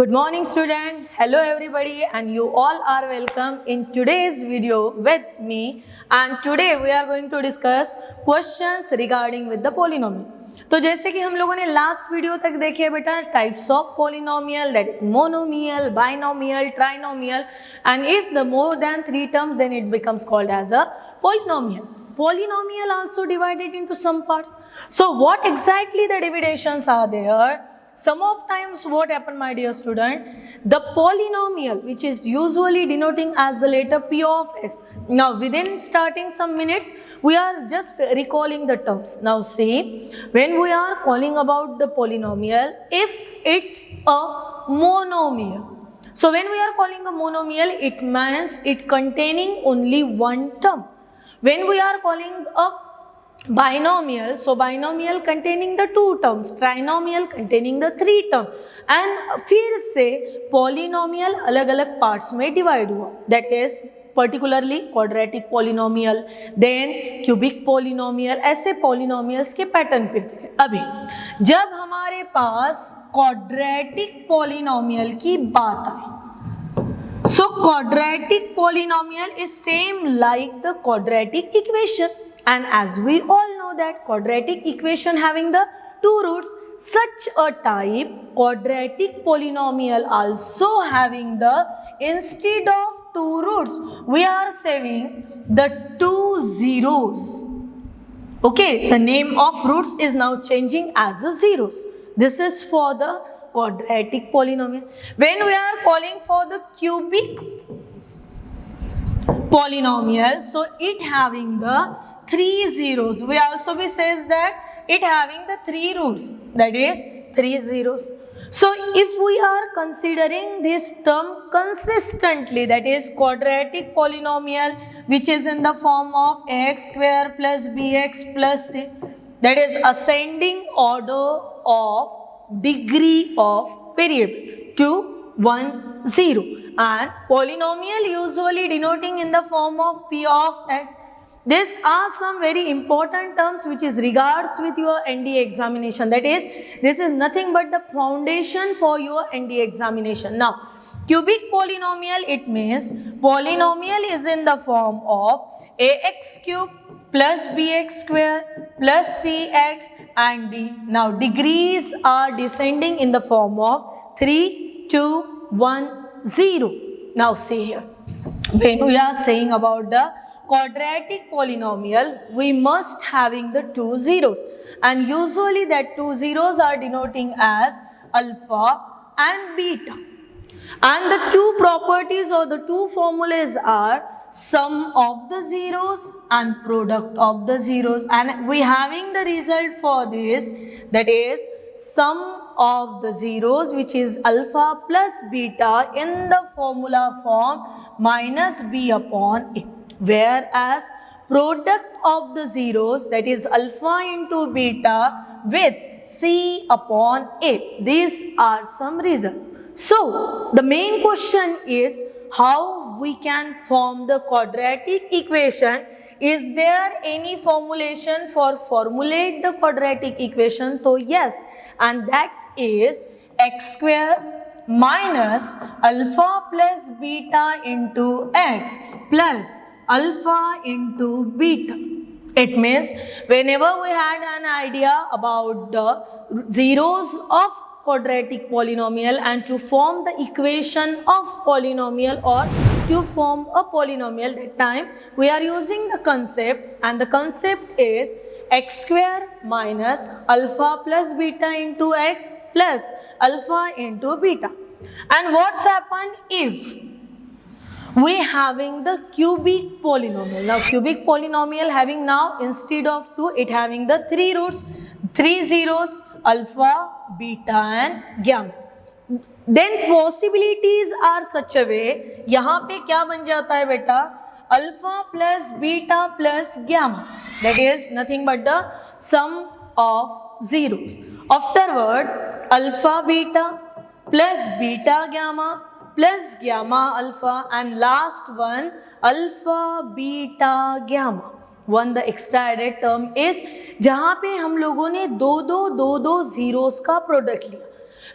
Good morning student. Hello everybody and you all are welcome in today's video with me, and today we are going to discuss questions regarding with the polynomial. तो जैसे कि हम लोगों ने last video तक देखे बेटा types of polynomial, that is monomial, binomial, trinomial, and if the more than 3 terms then it becomes called as a polynomial. Polynomial also divided into some parts. So what exactly the divisions are there? Some of times what happen, my dear student, the polynomial which is usually denoting as the letter p of x. Now within starting some minutes we are just recalling the terms. Now see, when we are calling about the polynomial, if it's a monomial, so when we are calling a monomial, it means it containing only one term. When we are calling a binomial, so binomial containing the 2 terms, trinomial containing the 3 term, and फिर से polynomial अलग अलग parts में divide हुआ, that is particularly quadratic polynomial, then cubic polynomial, ऐसे polynomials के pattern फिरते हैं. अभी जब हमारे पास quadratic polynomial की बात आए, so quadratic polynomial is same like the quadratic equation. And as we all know that quadratic equation having the 2 roots, such a type quadratic polynomial also having the, instead of 2 roots, we are saving the 2 zeros. Okay, the name of roots is now changing as the zeros. This is for the quadratic polynomial. When we are calling for the cubic polynomial, so it having the 3 zeros. We also be says that it having the 3 roots, that is 3 zeros. So if we are considering this term consistently, that is quadratic polynomial which is in the form of x square plus bx plus c, that is ascending order of degree of variable to 1 0, and polynomial usually denoting in the form of p of x. These are some very important terms which is regards with your NDA examination. That is, this is nothing but the foundation for your NDA examination. Now, cubic polynomial, it means polynomial is in the form of ax cube plus bx square plus cx and d. Now, degrees are descending in the form of 3, 2, 1, 0. Now, see here. When we are saying about the quadratic polynomial, we must having the 2 zeros, and usually that 2 zeros are denoting as alpha and beta, and the 2 properties or the 2 formulas are sum of the zeros and product of the zeros, and we having the result for this, that is sum of the zeros which is alpha plus beta in the formula form minus b upon a. Whereas product of the zeros, that is alpha into beta with c upon a. These are some results. So the main question is how we can form the quadratic equation. Is there any formulation for formulate the quadratic equation? So yes, and that is x square minus alpha plus beta into x plus alpha into beta. It means whenever we had an idea about the zeros of quadratic polynomial and to form the equation of polynomial or to form a polynomial, that time we are using the concept, and the concept is x square minus alpha plus beta into x plus alpha into beta. And what's happened if we having the cubic polynomial? Now cubic polynomial having now instead of 2, it having the 3 roots, 3 zeros, alpha, beta and gamma. Then possibilities are such a way, यहाँ पे क्या बन जाता है बेटा, alpha plus beta plus gamma, that is nothing but the sum of zeros. Afterward alpha beta plus beta gamma plus gamma alpha, and last one alpha beta gamma. One the extra added term is जहाँ पे हम लोगों ने दो दो zeros का product लिया.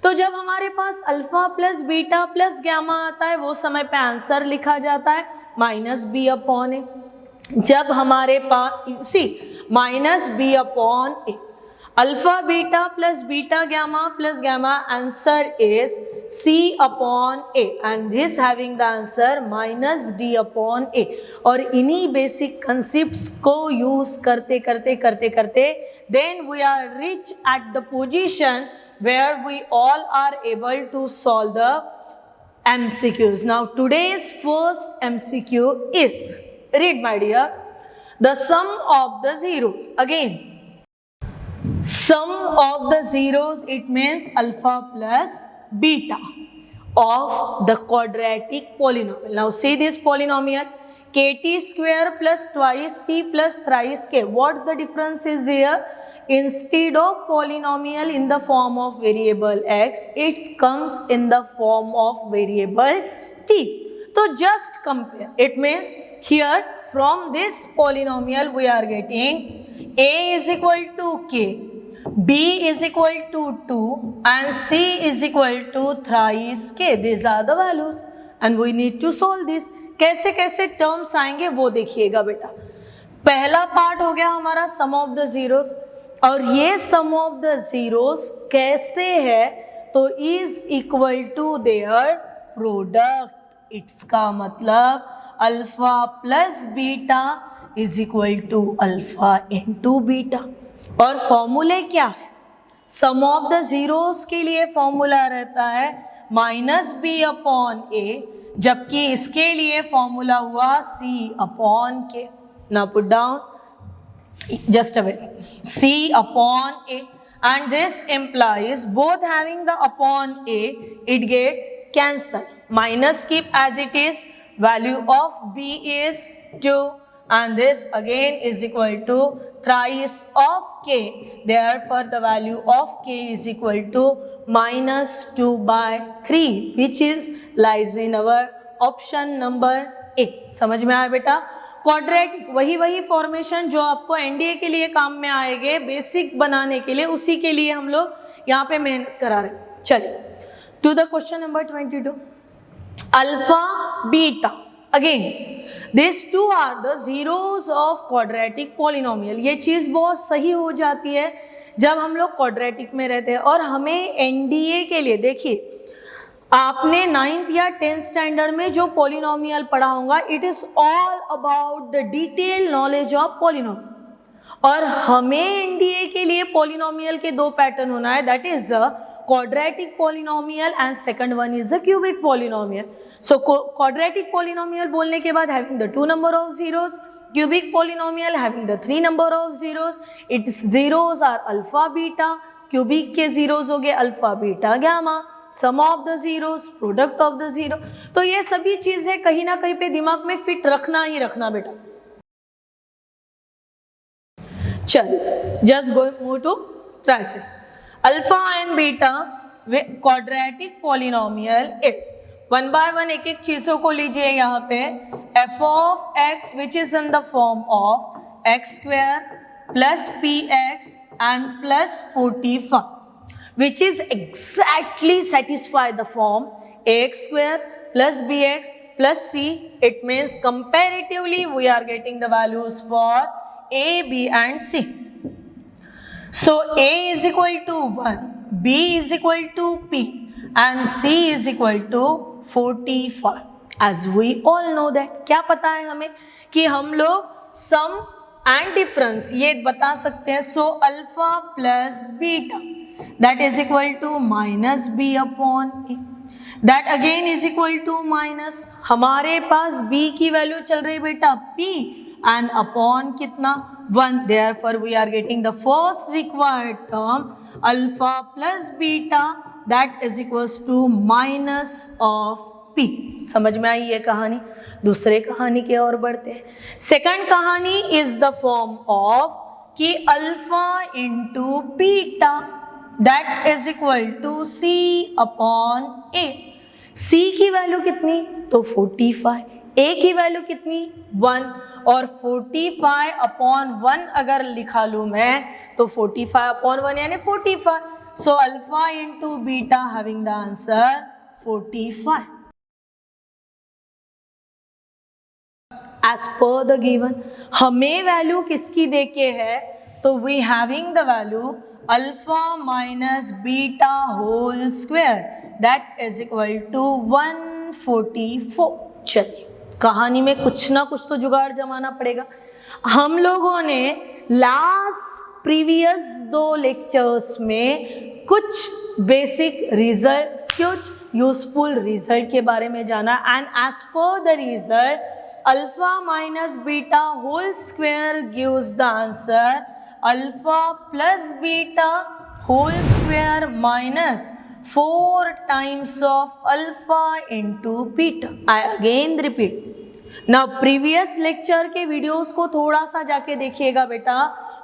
तो जब हमारे पास alpha plus beta plus gamma आता है वो समय पे आंसर लिखा जाता है -b/a। जब हमारे पास -b/a, alpha beta plus beta gamma plus gamma, answer is c/a and this having the answer -d/a। और इन्हीं बेसिक कंसेप्ट्स को यूज करते करते करते करते then we are reach at the position where we all are able to solve the MCQs. Now today's first MCQ is, read my dear, the sum of the zeros. Again, sum of the zeros, it means alpha plus beta of the quadratic polynomial. Now see this polynomial, kt square plus twice t plus thrice k. What the difference is here? Instead of polynomial in the form of variable x, it comes in the form of variable t. So just compare. It means here from this polynomial we are getting a is equal to k, b is equal to 2 and c is equal to thrice k. These are the values and we need to solve this. कैसे कैसे terms आएंगे वो देखिएगा बेटा। पहला part हो गया हमारा सम ऑफ द जीरोस, और ये सम ऑफ द जीरोस कैसे है, तो is equal to their product. Its का मतलब alpha plus beta is equal to alpha into beta. और फॉर्मूले क्या है, सम ऑफ द जीरोस के लिए फॉर्मूला रहता है -b/a, जबकि इसके लिए फॉर्मूला हुआ c/k। Now put down just a minute, c/a, and this implies both having the upon a, it get cancel, minus keep as it is, value of b is 2 and this again is equal to thrice of k, therefore the value of k is equal to -2/3 which is lies in our option number A। समझ में आया बेटा? Quadratic वही formation जो आपको NDA के लिए काम में आएंगे, बेसिक बनाने के लिए, उसी के लिए हम लोग यहाँ पे मेहनत करा रहे हैं। चलिए to the question number 22, alpha beta. Again this two are the zeros of quadratic polynomial. ये चीज बहुत सही हो जाती है जब हम लोग क्वाड्रेटिक में रहते हैं। और हमें एनडीए के लिए देखिए, आपने 9th या 10th स्टैंडर्ड में जो पॉलिनोमियल पढ़ा होगा, it is all about the detail knowledge of polynomial. और हमें एनडीए के लिए पॉलिनोमियल के दो पैटर्न होना है, that is the quadratic polynomial and second one is the cubic polynomial. So quadratic polynomial बोलने के बाद having the 2 number of zeros, cubic polynomial having the 3 number of zeros, its zeros are alpha beta, cubic के zeros हो गए alpha beta gamma, sum of the zeros, product of the zero. तो ये सभी चीजें कहीं ना कहीं पे दिमाग में फिट रखना ही रखना बेटा। चलिए just go move to try this. Alpha and beta quadratic polynomial is, 1 by 1 एक एक चीजों को लीजिए। यहाँ पे f of x which is in the form of x square plus px and plus 45, which is exactly satisfy the form ax square plus bx plus c. It means comparatively we are getting the values for a, b and c. So a is equal to 1, b is equal to p and c is equal to 45. As we all know that, क्या पता है हमें कि हम लोग sum and difference ये बता सकते हैं। So alpha plus beta that is equal to -b/a, that again is equal to minus, हमारे पास b की वैल्यू चल रही बेटा p and upon कितना 1, therefore we are getting the first required term alpha plus beta that is equals to minus of p। समझ में आई ये कहानी? दूसरे कहानी की ओर बढ़ते हैं। सेकंड कहानी इज द फॉर्म ऑफ कि alpha into beta that is equal to c/a। c की वैल्यू कितनी? तो 45, a की वैल्यू कितनी? 1, और 45/1 अगर लिखा लूं मैं तो 45/1 यानी 45। So alpha into beta having the answer 45. As per the given, हमें वैल्यू किसकी देके है, तो we having the value alpha minus beta whole square that is equal to 144. चलिए कहानी में कुछ ना कुछ तो जुगाड़ जमाना पड़ेगा. हम लोगों ने लास्ट प्रीवियस 2 लेक्चर्स में कुछ बेसिक रिजल्ट, कुछ यूजफुल रिजल्ट के बारे में जाना. And as per the result alpha minus beta whole square gives the answer alpha plus beta whole square minus 4 times of alpha into beta. I again repeat. Now previous lecture के videos को थोड़ा सा जाके देखिएगा बेटा,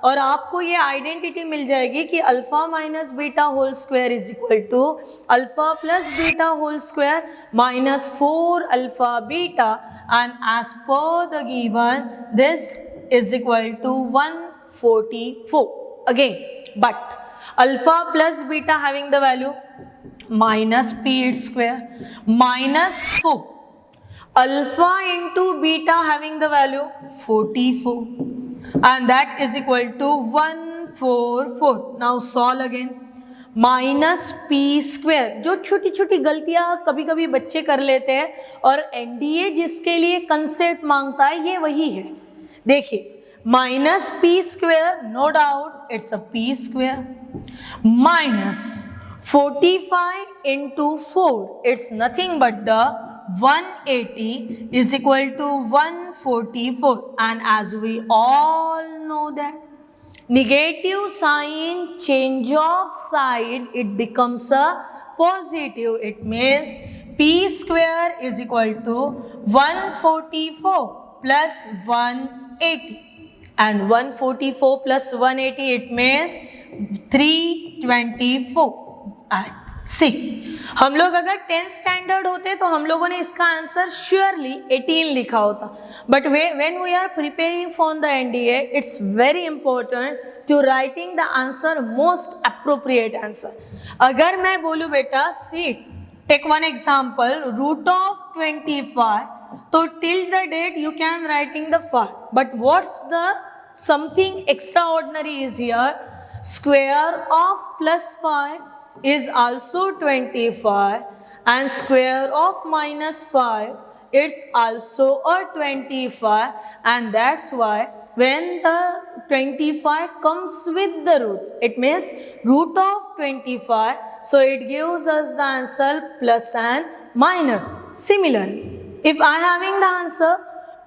और आपको ये आइडेंटिटी मिल जाएगी कि alpha minus beta whole square is equal to alpha plus beta whole square minus 4 alpha beta, and as per the given this is equal to 144. Again but alpha plus beta having the value minus p it square minus 4 alpha into beta having the value 44, and that is equal to 144. Now solve again. Minus p square, जो छोटी छोटी गलतियां कभी कभी बच्चे कर लेते हैं, और एनडीए जिसके लिए कंसेप्ट मांगता है ये वही है. देखिए minus p square, no doubt it's a p square, minus 45 into 4, it's nothing but the 180 is equal to 144, and as we all know that negative sign change of side, it becomes a positive. It means p square is equal to 144 plus 180, and 144 plus 180 it means 324. and सी, हम लोग अगर 10th standard होते तो हम लोगों ने इसका answer surely 18 लिखा होता. But when we are preparing for the NDA, it's very important to writing the answer most appropriate answer. अगर मैं बोलूं बेटा see, take one example, root of 25, तो till the date you can writing the 5, but what's the something extraordinary is here, square of plus 5 is also 25, and square of minus 5 it's also a 25, and that's why when the 25 comes with the root, it means root of 25, so it gives us the answer plus and minus. Similarly, if I having the answer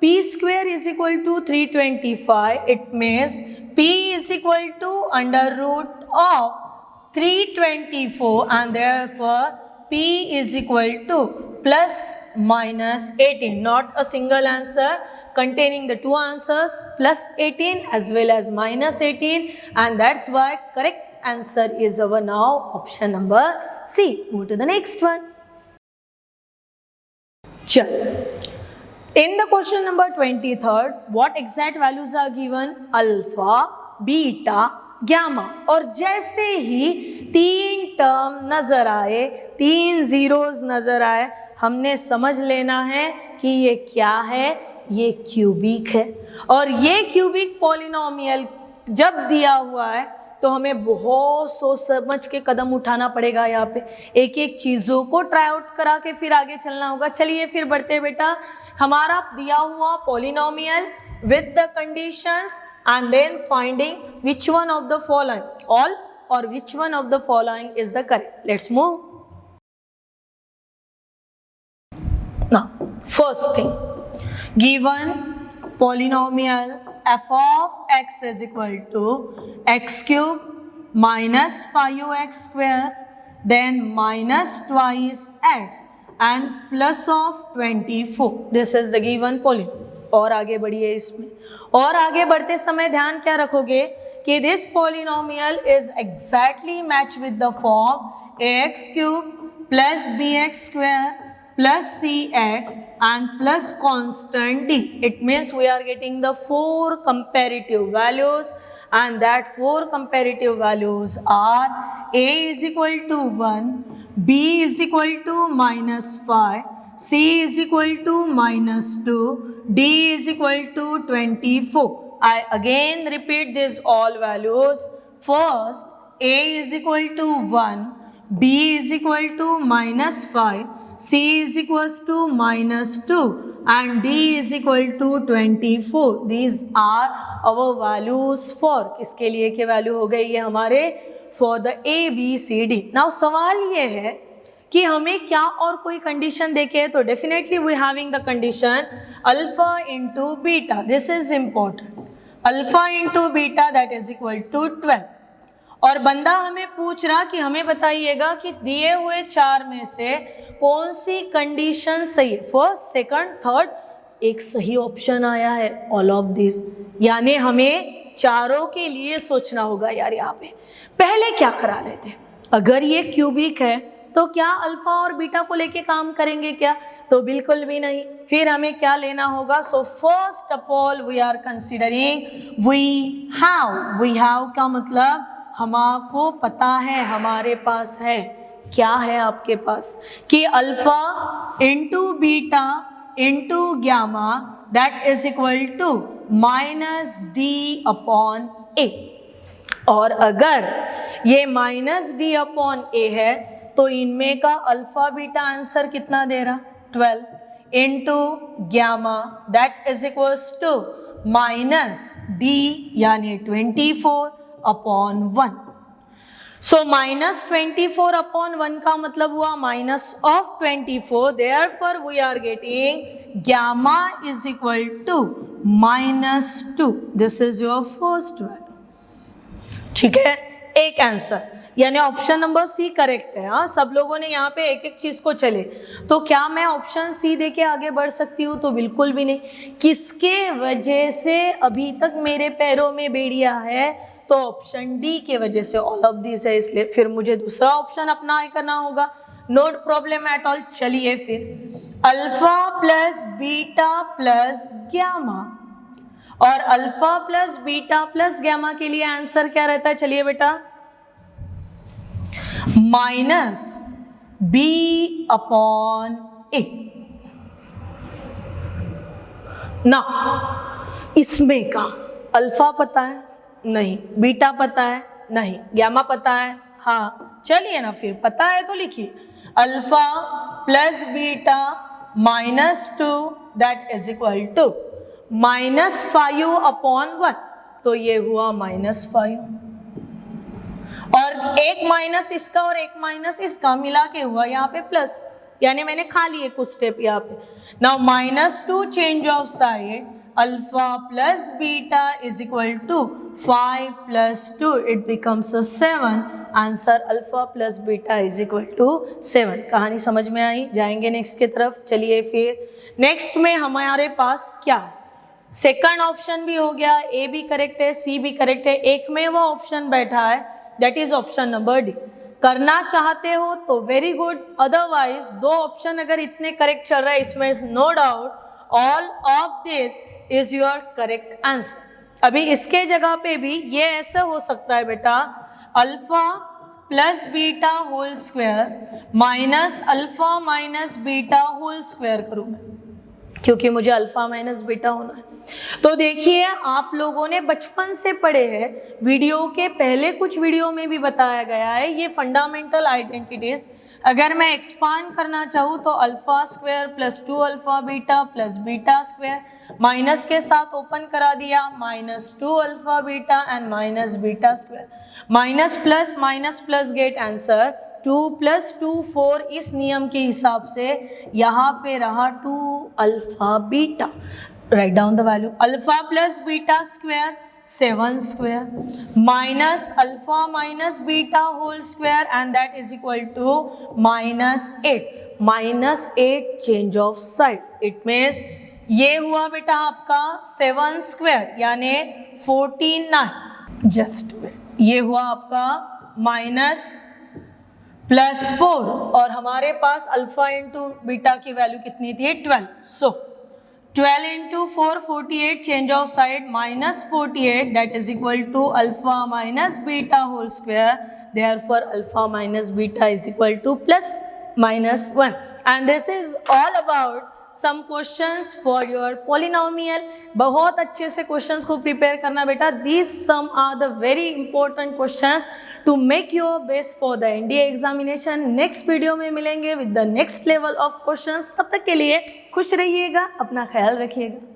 p square is equal to 325, it means p is equal to under root of 324, and therefore p is equal to plus minus 18. Not a single answer, containing the two answers, plus 18 as well as minus 18, and that's why correct answer is our now option number C. Move to the next one. Chal. In the question number 23rd, what exact values are given? Alpha, beta, gamma. और जैसे ही 3 term नजर आए, 3 zeros नजर आए, हमने समझ लेना है कि ये क्या है, ये क्यूबिक है. और ये क्यूबिक पॉलिनोमियल जब दिया हुआ है तो हमें बहुत सोच समझ के कदम उठाना पड़ेगा. यहाँ पे एक एक चीज़ों को ट्राई आउट करा के फिर आगे चलना होगा. चलिए फिर बढ़ते बेटा. हमारा दिया हुआ polynomial with the conditions, and then finding which one of the following, all or which one of the following is the correct. Let's move. Now first thing, given polynomial f of x is equal to x cube minus 5x square, then minus twice x and plus of 24. This is the given polynomial. और आगे बढ़िए इसमें, और आगे बढ़ते समय ध्यान क्या रखोगे कि this polynomial is exactly match with the form ax cube plus bx square plus cx and plus constant d. It means we are getting the 4 comparative values, and that 4 comparative values are A is equal to 1, B is equal to -5, C is equal to -2, D is equal to 24. I again repeat these all values. First, A is equal to 1, B is equal to -5, C is equals to -2 and D is equal to 24. These are our values for किसके लिए के value हो गई ये हमारे for the A, B, C, D. Now सवाल ये है कि हमें क्या और कोई कंडीशन देखे है तो definitely we having the condition alpha into beta. This is important. Alpha into beta that is equal to 12. और बंदा हमें पूछ रहा कि हमें बताइएगा कि दिए हुए 4 में से कौन सी कंडीशन सही है. फर्स्ट, सेकंड, थर्ड, एक सही ऑप्शन आया है ऑल ऑफ दिस. यानी हमें चारों के लिए सोचना होगा यार. यहाँ पे पहले क्या करा लेते, अगर ये क्यूबिक है तो क्या अल्फा और बीटा को लेके काम करेंगे क्या, तो बिल्कुल भी नहीं. फिर हमें क्या लेना होगा. So first of all we are considering we have का मतलब हमको पता है, हमारे पास है. क्या है आपके पास कि alpha into beta into gamma that is equal to -d/a. और अगर ये -d/a है तो इनमें का अल्फा बीटा आंसर कितना दे रहा 12 into gamma that is equals to -d यानी 24/1. सो -24/1 का मतलब हुआ -24. Therefore we are getting gamma is equal to -2. This is your first value. ठीक है, एक आंसर यानी ऑप्शन नंबर सी करेक्ट है. हाँ, सब लोगों ने यहाँ पे एक एक चीज को चले. तो क्या मैं ऑप्शन सी देके आगे बढ़ सकती हूँ, तो बिल्कुल भी नहीं. किसके वजह से अभी तक मेरे पैरों में बेड़िया है, तो ऑप्शन डी के वजह से ऑल ऑफ दिस है. इसलिए फिर मुझे दूसरा ऑप्शन अप्लाई करना होगा. Not problem at all. चलिए फिर alpha plus beta plus gamma, और alpha plus beta plus gamma के लिए आंसर क्या रहता है. चलिए बेटा, -b/a. ना इसमें का अल्फा पता है नहीं, बीटा पता है नहीं, गैमा पता है हाँ. चलिए ना फिर पता है तो लिखिए alpha plus beta -2 that is equal to -5/1. तो ये हुआ -5 और एक माइनस इसका और एक माइनस इसका मिला के हुआ यहाँ पे प्लस. यानी मैंने खा लिए कुछ स्टेप यहाँ पे. Now -2 change of side, alpha plus beta is equal to 5 + 2 it becomes 7. Answer alpha plus beta is equal to 7. कहानी समझ में आई. जाएंगे नेक्स्ट की तरफ. चलिए फिर नेक्स्ट में हमारे पास क्या है. सेकंड ऑप्शन भी हो गया, ए भी करेक्ट है, सी भी करेक्ट है. एक में वो ऑप्शन बैठा है that is option number D. करना चाहते हो तो वेरी गुड, अदरवाइज दो ऑप्शन अगर इतने करेक्ट चल रहा है इसमें no doubt all of this is your correct answer. अभी इसके जगह पे भी ये ऐसा हो सकता है बेटा, alpha plus beta whole square minus alpha minus beta whole square करूँ मैं, क्योंकि मुझे अल्फा माइनस बीटा होना है. तो देखिए आप लोगों ने बचपन से पढ़े हैं, वीडियो के पहले कुछ वीडियो में भी बताया गया है ये फंडामेंटल आइडेंटिटीज. अगर मैं एक्सपांड करना चाहूँ तो alpha square plus 2 alpha beta plus beta square, minus के साथ ओपन करा दिया -2 alpha beta and minus beta square. Minus plus get answer 2 + 2 4. इस नियम के हिसाब से यहाँ पे रहा 2 alpha beta. Write down the value. Alpha plus beta square 7 square minus alpha minus beta whole square and that is equal to -8. -8 change of side. It means ये हुआ बेटा आपका 7 स्क्वायर यानी 49. जस्ट ये हुआ आपका -+4 और हमारे पास अल्फा इंटू बीटा की वैल्यू कितनी थी 12. सो 12 into 4, 48, change of side, minus 48, that is equal to alpha minus beta whole square. Therefore, alpha minus beta is equal to plus minus 1. And this is all about some questions for your polynomial. बहुत अच्छे से questions को prepare करना बेटा. These some are the very important questions to make your base for the NDA examination. Next video में मिलेंगे with the next level of questions. तब तक के लिए खुश रहिएगा, अपना ख्याल रखिएगा.